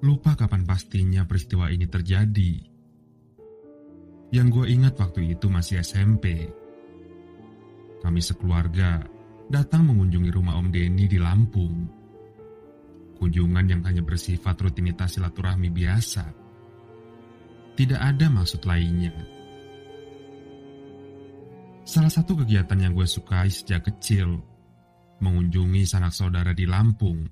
lupa kapan pastinya peristiwa ini terjadi. Yang gue ingat waktu itu masih SMP. Kami sekeluarga datang mengunjungi rumah Om Denny di Lampung. Kunjungan yang hanya bersifat rutinitas silaturahmi biasa. Tidak ada maksud lainnya. Salah satu kegiatan yang gue sukai sejak kecil, mengunjungi sanak saudara di Lampung,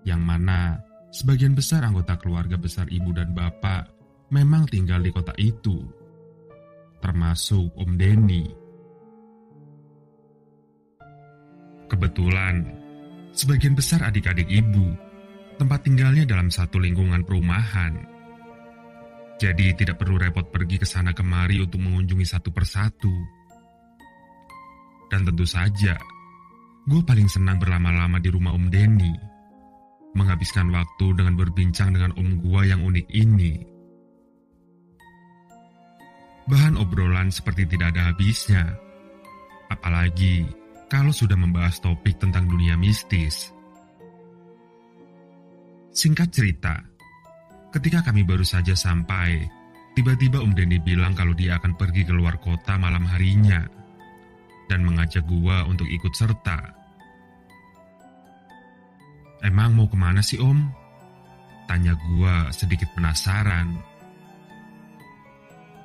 yang mana sebagian besar anggota keluarga besar ibu dan bapak memang tinggal di kota itu, termasuk Om Denny. Kebetulan, sebagian besar adik-adik ibu tempat tinggalnya dalam satu lingkungan perumahan. Jadi tidak perlu repot pergi ke sana kemari untuk mengunjungi satu persatu. Dan tentu saja, gue paling senang berlama-lama di rumah Om Denny, menghabiskan waktu dengan berbincang dengan om gue yang unik ini. Bahan obrolan seperti tidak ada habisnya, apalagi kalau sudah membahas topik tentang dunia mistis. Singkat cerita, ketika kami baru saja sampai, tiba-tiba Om Denny bilang kalau dia akan pergi ke luar kota malam harinya dan mengajak gua untuk ikut serta. "Emang mau kemana sih Om?" tanya gua sedikit penasaran.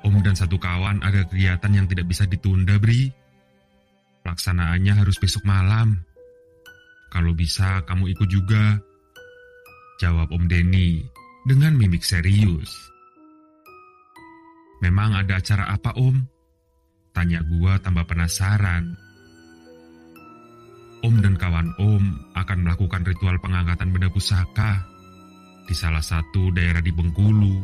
"Om dan satu kawan ada kegiatan yang tidak bisa ditunda, Bri. Pelaksanaannya harus besok malam. Kalau bisa kamu ikut juga," jawab Om Denny dengan mimik serius. "Memang ada acara apa Om?" tanya gua tambah penasaran. "Om dan kawan Om akan melakukan ritual pengangkatan benda pusaka di salah satu daerah di Bengkulu."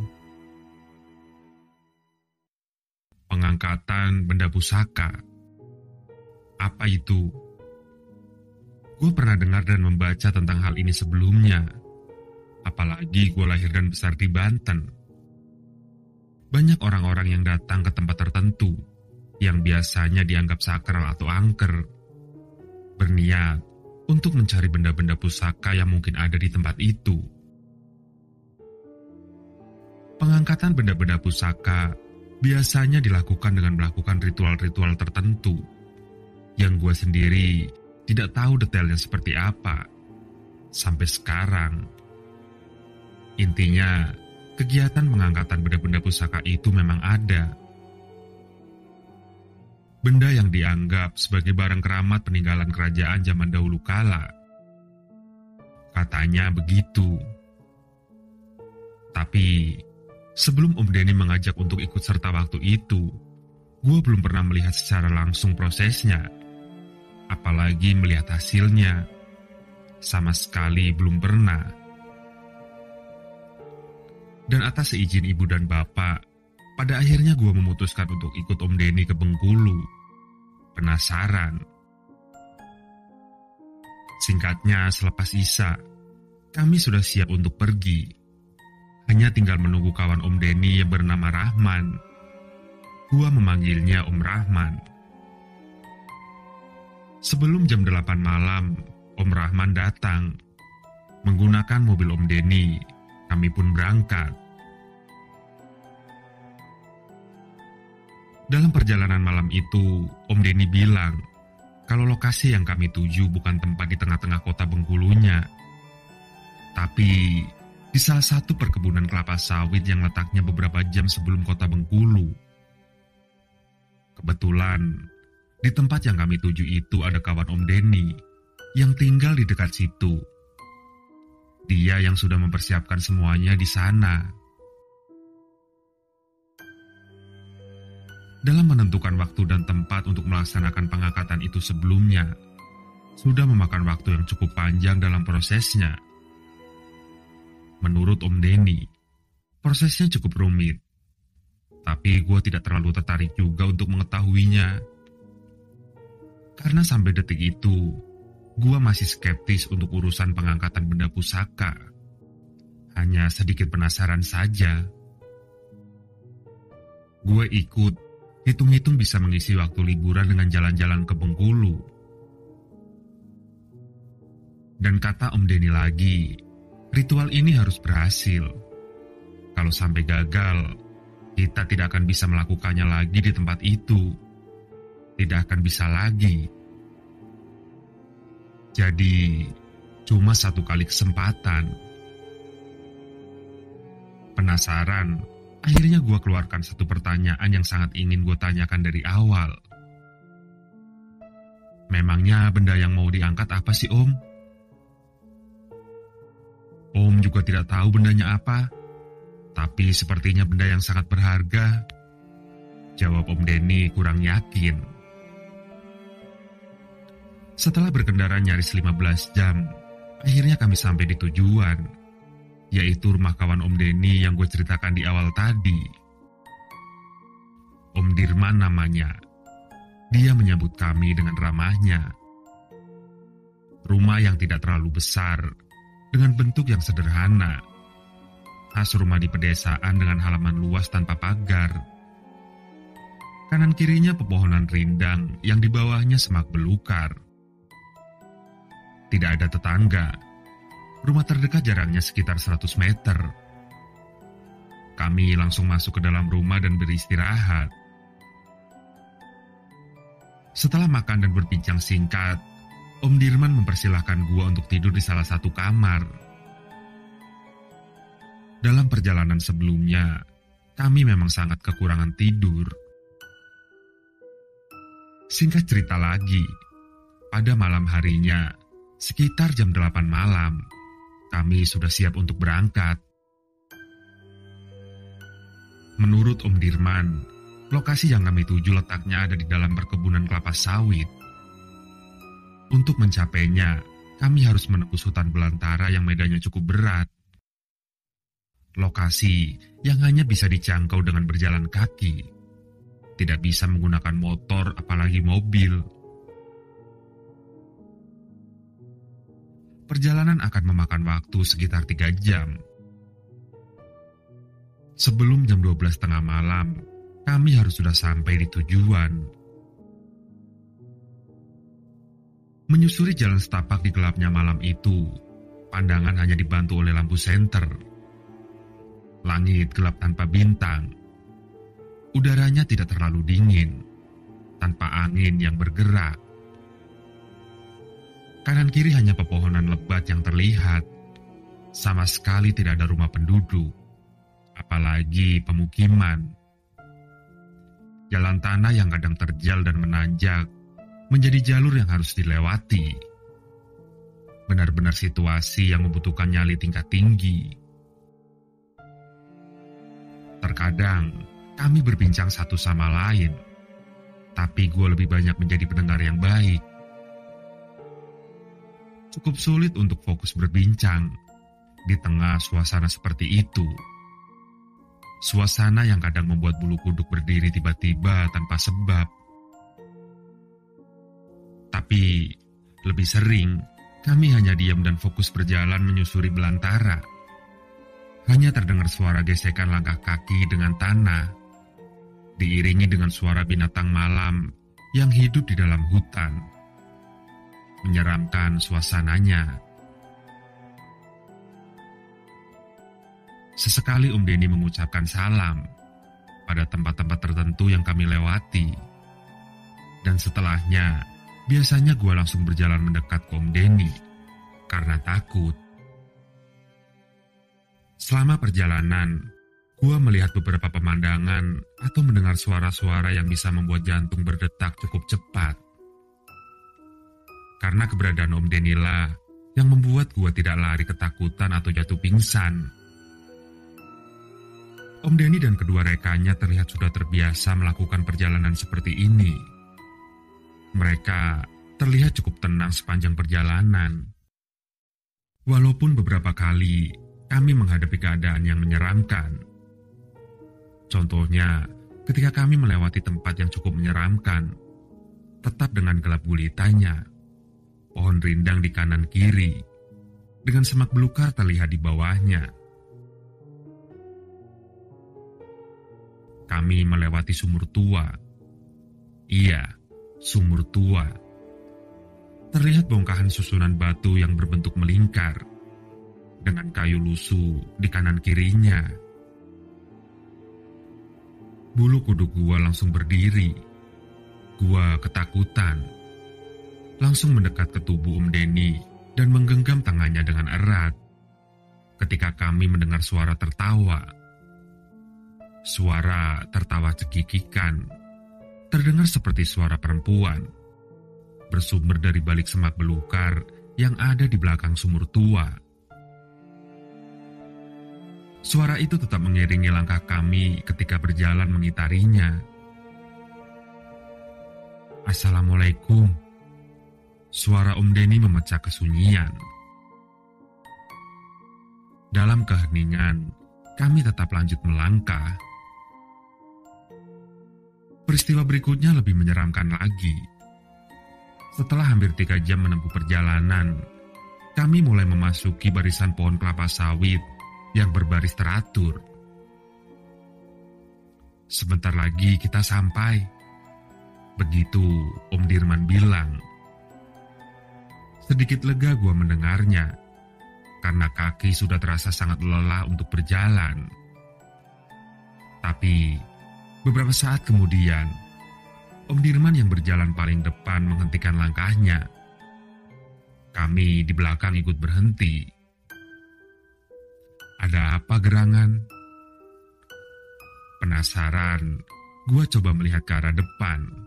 Pengangkatan benda pusaka. Apa itu? Gue pernah dengar dan membaca tentang hal ini sebelumnya. Apalagi gue lahir dan besar di Banten. Banyak orang-orang yang datang ke tempat tertentu yang biasanya dianggap sakral atau angker, berniat untuk mencari benda-benda pusaka yang mungkin ada di tempat itu. Pengangkatan benda-benda pusaka biasanya dilakukan dengan melakukan ritual-ritual tertentu yang gue sendiri tidak tahu detailnya seperti apa sampai sekarang. Intinya, kegiatan pengangkatan benda-benda pusaka itu memang ada. Benda yang dianggap sebagai barang keramat peninggalan kerajaan zaman dahulu kala. Katanya begitu. Tapi, sebelum Om Denny mengajak untuk ikut serta waktu itu, gue belum pernah melihat secara langsung prosesnya. Apalagi melihat hasilnya. Sama sekali belum pernah. Dan atas seizin ibu dan bapak, pada akhirnya gue memutuskan untuk ikut Om Denny ke Bengkulu. Penasaran. Singkatnya, selepas Isya, kami sudah siap untuk pergi. Hanya tinggal menunggu kawan Om Denny yang bernama Rahman. Gue memanggilnya Om Rahman. Sebelum jam 8 malam, Om Rahman datang. Menggunakan mobil Om Denny, kami pun berangkat. Dalam perjalanan malam itu, Om Denny bilang kalau lokasi yang kami tuju bukan tempat di tengah-tengah kota Bengkulunya, tapi di salah satu perkebunan kelapa sawit yang letaknya beberapa jam sebelum kota Bengkulu. Kebetulan, di tempat yang kami tuju itu ada kawan Om Denny yang tinggal di dekat situ. Dia yang sudah mempersiapkan semuanya di sana. Dalam menentukan waktu dan tempat untuk melaksanakan pengangkatan itu sebelumnya, sudah memakan waktu yang cukup panjang dalam prosesnya. Menurut Om Denny, prosesnya cukup rumit. Tapi gue tidak terlalu tertarik juga untuk mengetahuinya. Karena sampai detik itu, gue masih skeptis untuk urusan pengangkatan benda pusaka. Hanya sedikit penasaran saja. Gue ikut, hitung-hitung bisa mengisi waktu liburan dengan jalan-jalan ke Bengkulu. Dan kata Om Denny lagi, Ritual ini harus berhasil. Kalau sampai gagal, kita tidak akan bisa melakukannya lagi di tempat itu. Tidak akan bisa lagi. Jadi, cuma satu kali kesempatan. Penasaran, akhirnya gue keluarkan satu pertanyaan yang sangat ingin gue tanyakan dari awal. Memangnya benda yang mau diangkat apa sih, Om? Om juga tidak tahu bendanya apa, tapi sepertinya benda yang sangat berharga. Jawab Om Denny kurang yakin. Setelah berkendara nyaris 15 jam, akhirnya kami sampai di tujuan, yaitu rumah kawan Om Denny yang gue ceritakan di awal tadi. Om Dirman namanya. Dia menyambut kami dengan ramahnya. Rumah yang tidak terlalu besar, dengan bentuk yang sederhana. Khas rumah di pedesaan dengan halaman luas tanpa pagar. Kanan kirinya pepohonan rindang yang di bawahnya semak belukar. Tidak ada tetangga. Rumah terdekat jaraknya sekitar 100 meter. Kami langsung masuk ke dalam rumah dan beristirahat. Setelah makan dan berbincang singkat, Om Dirman mempersilahkan gua untuk tidur di salah satu kamar. Dalam perjalanan sebelumnya, kami memang sangat kekurangan tidur. Singkat cerita lagi, pada malam harinya, sekitar jam 8 malam, kami sudah siap untuk berangkat. Menurut Om Dirman, lokasi yang kami tuju letaknya ada di dalam perkebunan kelapa sawit. Untuk mencapainya, kami harus menembus hutan belantara yang medannya cukup berat. Lokasi yang hanya bisa dijangkau dengan berjalan kaki. Tidak bisa menggunakan motor, apalagi mobil. Perjalanan akan memakan waktu sekitar 3 jam. Sebelum jam 12.30 malam, kami harus sudah sampai di tujuan. Menyusuri jalan setapak di gelapnya malam itu, pandangan hanya dibantu oleh lampu senter. Langit gelap tanpa bintang. Udaranya tidak terlalu dingin, tanpa angin yang bergerak. Kanan kiri hanya pepohonan lebat yang terlihat. Sama sekali tidak ada rumah penduduk, apalagi pemukiman. Jalan tanah yang kadang terjal dan menanjak menjadi jalur yang harus dilewati. Benar-benar situasi yang membutuhkan nyali tingkat tinggi. Terkadang kami berbincang satu sama lain, tapi gue lebih banyak menjadi pendengar yang baik. Cukup sulit untuk fokus berbincang di tengah suasana seperti itu. Suasana yang kadang membuat bulu kuduk berdiri tiba-tiba tanpa sebab. Tapi lebih sering kami hanya diam dan fokus berjalan menyusuri belantara. Hanya terdengar suara gesekan langkah kaki dengan tanah, diiringi dengan suara binatang malam yang hidup di dalam hutan. Menyeramkan suasananya. Sesekali Om Denny mengucapkan salam pada tempat-tempat tertentu yang kami lewati. Dan setelahnya, biasanya gue langsung berjalan mendekat ke Om Denny karena takut. Selama perjalanan, gue melihat beberapa pemandangan atau mendengar suara-suara yang bisa membuat jantung berdetak cukup cepat. Karena keberadaan Om Denny lah yang membuat gue tidak lari ketakutan atau jatuh pingsan. Om Denny dan kedua rekannya terlihat sudah terbiasa melakukan perjalanan seperti ini. Mereka terlihat cukup tenang sepanjang perjalanan. Walaupun beberapa kali kami menghadapi keadaan yang menyeramkan. Contohnya, ketika kami melewati tempat yang cukup menyeramkan, tetap dengan gelap gulitanya, pohon rindang di kanan kiri, dengan semak belukar terlihat di bawahnya. Kami melewati sumur tua. Iya, sumur tua. Terlihat bongkahan susunan batu yang berbentuk melingkar. dengan kayu lusuh di kanan kirinya. Bulu kuduk gua langsung berdiri. Gua ketakutan. Langsung mendekat ke tubuh Om Denny dan menggenggam tangannya dengan erat. Ketika kami mendengar suara tertawa. Suara tertawa cekikikan. Terdengar seperti suara perempuan. Bersumber dari balik semak belukar yang ada di belakang sumur tua. Suara itu tetap mengiringi langkah kami ketika berjalan mengitarinya. Assalamualaikum. Suara Om Denny memecah kesunyian. Dalam keheningan, kami tetap lanjut melangkah. Peristiwa berikutnya lebih menyeramkan lagi. Setelah hampir 3 jam menempuh perjalanan, kami mulai memasuki barisan pohon kelapa sawit yang berbaris teratur. Sebentar lagi kita sampai. Begitu Om Dirman bilang. Sedikit lega gua mendengarnya, karena kaki sudah terasa sangat lelah untuk berjalan. Tapi, beberapa saat kemudian, Om Dirman yang berjalan paling depan menghentikan langkahnya. Kami di belakang ikut berhenti. Ada apa gerangan? Penasaran, gua coba melihat ke arah depan.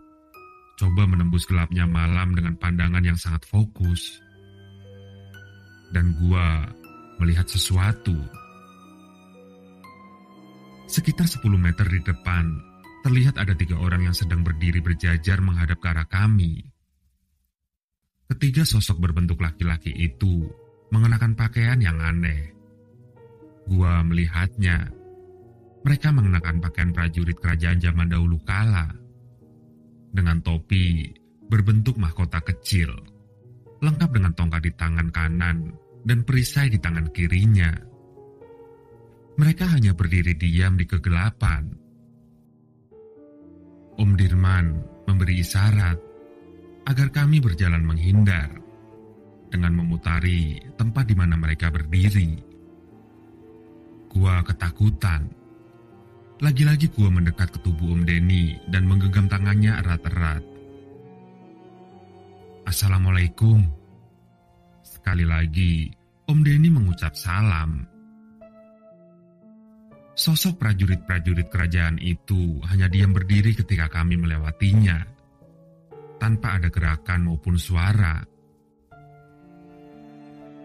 Coba menembus gelapnya malam dengan pandangan yang sangat fokus. Dan gua melihat sesuatu. Sekitar 10 meter di depan, terlihat ada 3 orang yang sedang berdiri berjajar menghadap ke arah kami. Ketiga sosok berbentuk laki-laki itu mengenakan pakaian yang aneh. Gua melihatnya. Mereka mengenakan pakaian prajurit kerajaan zaman dahulu kala. Dengan topi berbentuk mahkota kecil, lengkap dengan tongkat di tangan kanan dan perisai di tangan kirinya. Mereka hanya berdiri diam di kegelapan. Om Dirman memberi isyarat agar kami berjalan menghindar dengan memutari tempat di mana mereka berdiri. Gua ketakutan. Lagi-lagi gua mendekat ke tubuh Om Denny dan menggenggam tangannya erat-erat. Assalamualaikum. Sekali lagi, Om Denny mengucap salam. Sosok prajurit-prajurit kerajaan itu hanya diam berdiri ketika kami melewatinya, tanpa ada gerakan maupun suara.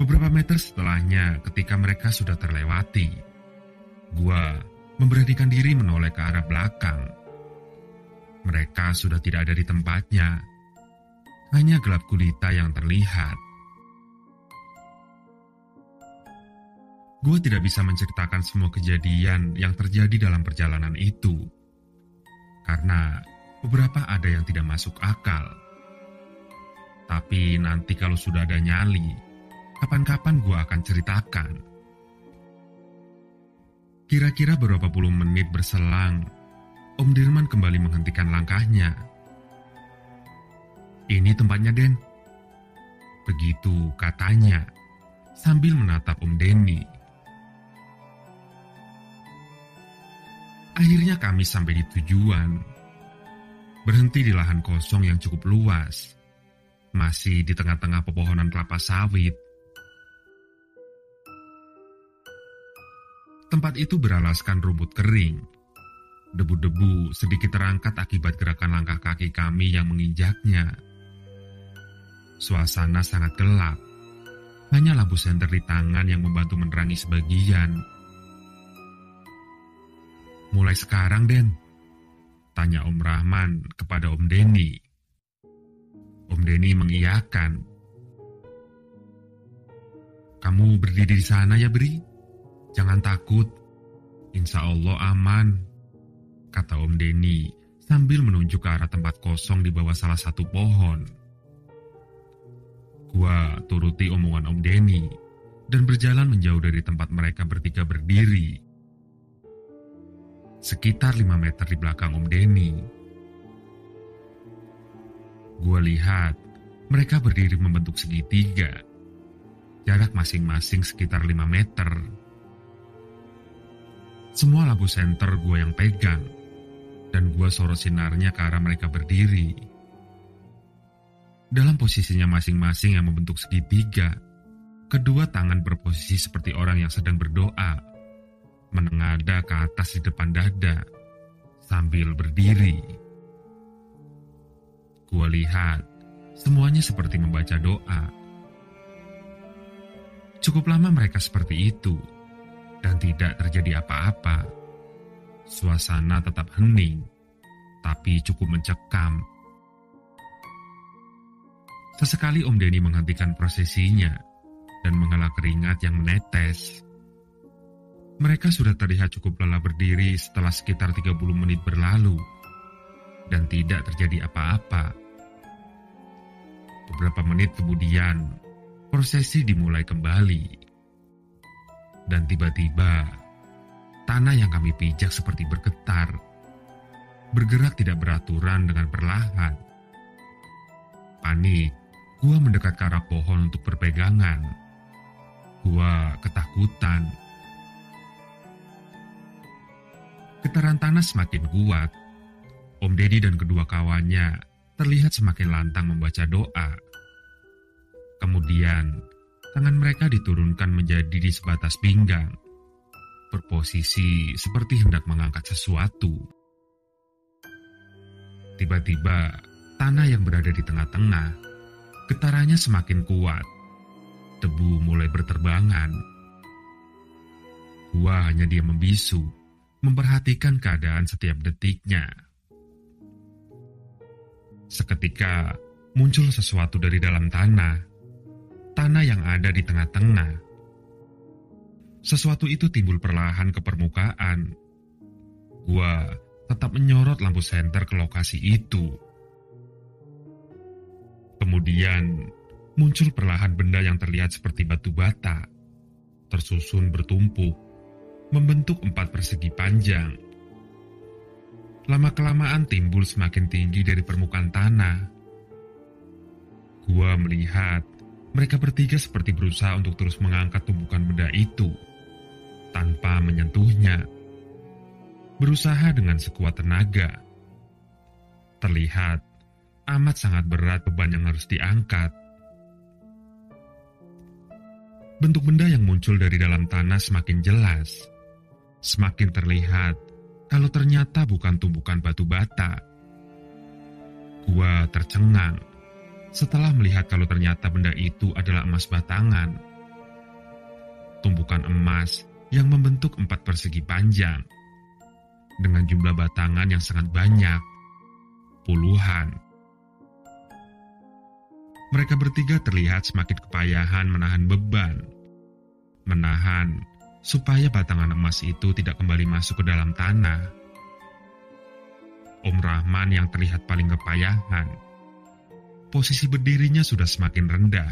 Beberapa meter setelahnya, ketika mereka sudah terlewati, gua memberanikan diri menoleh ke arah belakang. Mereka sudah tidak ada di tempatnya. Hanya gelap gulita yang terlihat. Gue tidak bisa menceritakan semua kejadian yang terjadi dalam perjalanan itu. Karena beberapa ada yang tidak masuk akal. Tapi nanti kalau sudah ada nyali, kapan-kapan gue akan ceritakan. Kira-kira beberapa puluh menit berselang, Om Dirman kembali menghentikan langkahnya. Ini tempatnya, Den. Begitu katanya, sambil menatap Om Denny. Akhirnya kami sampai di tujuan. Berhenti di lahan kosong yang cukup luas. Masih di tengah-tengah pepohonan kelapa sawit. Tempat itu beralaskan rumput kering. Debu-debu sedikit terangkat akibat gerakan langkah kaki kami yang menginjaknya. Suasana sangat gelap. Hanya lampu senter di tangan yang membantu menerangi sebagian. Mulai sekarang, Den, tanya Om Rahman kepada Om Denny. Om Denny mengiyakan. Kamu berdiri di sana ya, Bri? Jangan takut, insya Allah aman, kata Om Denny sambil menunjuk ke arah tempat kosong di bawah salah satu pohon. Gua turuti omongan Om Denny dan berjalan menjauh dari tempat mereka bertiga berdiri. Sekitar 5 meter di belakang Om Denny. Gua lihat mereka berdiri membentuk segitiga. jarak masing-masing sekitar 5 meter. Semua lampu senter gue yang pegang, dan gue sorot sinarnya ke arah mereka berdiri. Dalam posisinya masing-masing yang membentuk segitiga, kedua tangan berposisi seperti orang yang sedang berdoa, menengadah ke atas di depan dada, sambil berdiri. Gue lihat, semuanya seperti membaca doa. Cukup lama mereka seperti itu, dan tidak terjadi apa-apa. Suasana tetap hening, tapi cukup mencekam. Sesekali Om Denny menghentikan prosesinya dan menghela keringat yang menetes. Mereka sudah terlihat cukup lelah berdiri setelah sekitar 30 menit berlalu, dan tidak terjadi apa-apa. Beberapa menit kemudian, prosesi dimulai kembali. Dan tiba-tiba, tanah yang kami pijak seperti bergetar, bergerak tidak beraturan dengan perlahan. Panik, gua mendekat ke arah pohon untuk berpegangan. Gua ketakutan. Getaran tanah semakin kuat. Om Denny dan kedua kawannya terlihat semakin lantang membaca doa. Kemudian, tangan mereka diturunkan menjadi di sebatas pinggang, berposisi seperti hendak mengangkat sesuatu. Tiba-tiba, tanah yang berada di tengah-tengah, getarannya semakin kuat. Debu mulai berterbangan. Gua hanya diam membisu, memperhatikan keadaan setiap detiknya. Seketika, muncul sesuatu dari dalam tanah yang ada di tengah-tengah. Sesuatu itu timbul perlahan ke permukaan. Gua tetap menyorot lampu senter ke lokasi itu. Kemudian, muncul perlahan benda yang terlihat seperti batu bata, tersusun bertumpuk, membentuk 4 persegi panjang. Lama-kelamaan timbul semakin tinggi dari permukaan tanah. Gua melihat mereka bertiga seperti berusaha untuk terus mengangkat tumpukan benda itu, tanpa menyentuhnya. Berusaha dengan sekuat tenaga. Terlihat amat sangat berat beban yang harus diangkat. Bentuk benda yang muncul dari dalam tanah semakin jelas. Semakin terlihat kalau ternyata bukan tumpukan batu bata. Gua tercengang setelah melihat kalau ternyata benda itu adalah emas batangan. Tumpukan emas yang membentuk 4 persegi panjang, dengan jumlah batangan yang sangat banyak, puluhan. Mereka bertiga terlihat semakin kepayahan menahan beban. Menahan supaya batangan emas itu tidak kembali masuk ke dalam tanah. Om Rahman yang terlihat paling kepayahan. Posisi berdirinya sudah semakin rendah,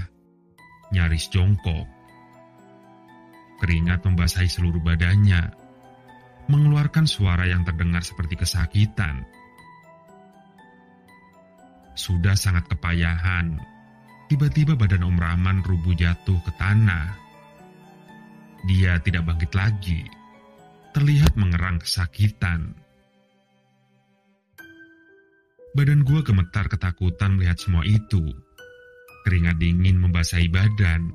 nyaris jongkok. Keringat membasahi seluruh badannya, mengeluarkan suara yang terdengar seperti kesakitan. Sudah sangat kepayahan, tiba-tiba badan Om Rahman rubuh jatuh ke tanah. Dia tidak bangkit lagi, terlihat mengerang kesakitan. Badan gua gemetar ketakutan melihat semua itu. Keringat dingin membasahi badan.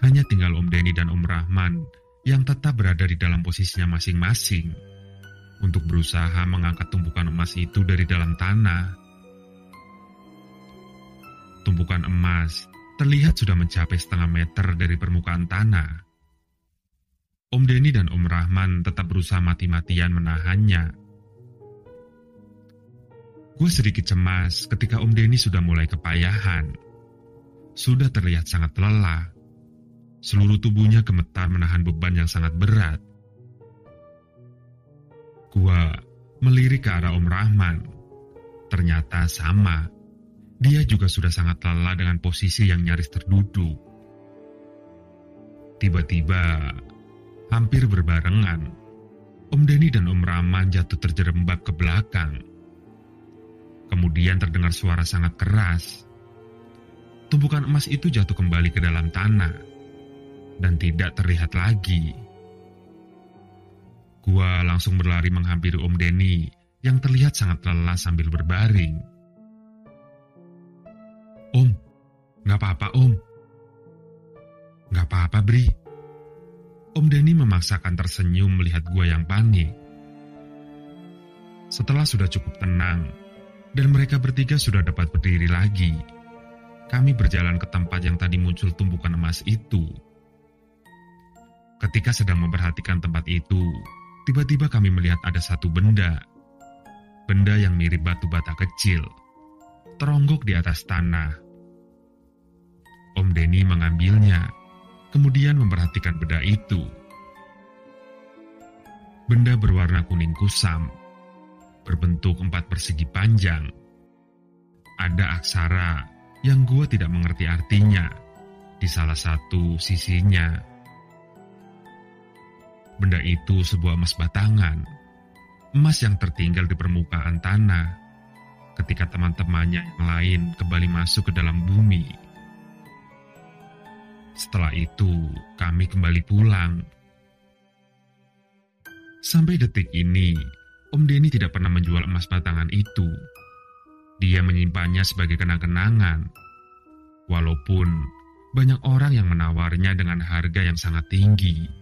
Hanya tinggal Om Denny dan Om Rahman yang tetap berada di dalam posisinya masing-masing untuk berusaha mengangkat tumpukan emas itu dari dalam tanah. Tumpukan emas terlihat sudah mencapai 1/2 meter dari permukaan tanah. Om Denny dan Om Rahman tetap berusaha mati-matian menahannya. Gue sedikit cemas ketika Om Denny sudah mulai kepayahan. Sudah terlihat sangat lelah. Seluruh tubuhnya gemetar menahan beban yang sangat berat. Gue melirik ke arah Om Rahman. Ternyata sama. Dia juga sudah sangat lelah dengan posisi yang nyaris terduduk. Tiba-tiba, hampir berbarengan, Om Denny dan Om Rahman jatuh terjerembab ke belakang. Kemudian terdengar suara sangat keras. tumpukan emas itu jatuh kembali ke dalam tanah dan tidak terlihat lagi. Gua langsung berlari menghampiri Om Denny yang terlihat sangat lelah sambil berbaring. "Om, gak apa-apa Om." "Gak apa-apa Bri." Om Denny memaksakan tersenyum melihat gua yang panik. Setelah sudah cukup tenang dan mereka bertiga sudah dapat berdiri lagi, kami berjalan ke tempat yang tadi muncul tumpukan emas itu. Ketika sedang memperhatikan tempat itu, tiba-tiba kami melihat ada satu benda yang mirip batu bata kecil, teronggok di atas tanah. Om Denny mengambilnya, kemudian memperhatikan benda itu. Benda berwarna kuning kusam, berbentuk 4 persegi panjang. Ada aksara yang gua tidak mengerti artinya di salah satu sisinya. Benda itu sebuah emas batangan, emas yang tertinggal di permukaan tanah ketika teman-temannya yang lain kembali masuk ke dalam bumi. Setelah itu, kami kembali pulang. Sampai detik ini, Om Denny tidak pernah menjual emas batangan itu. Dia menyimpannya sebagai kenang-kenangan, walaupun banyak orang yang menawarnya dengan harga yang sangat tinggi.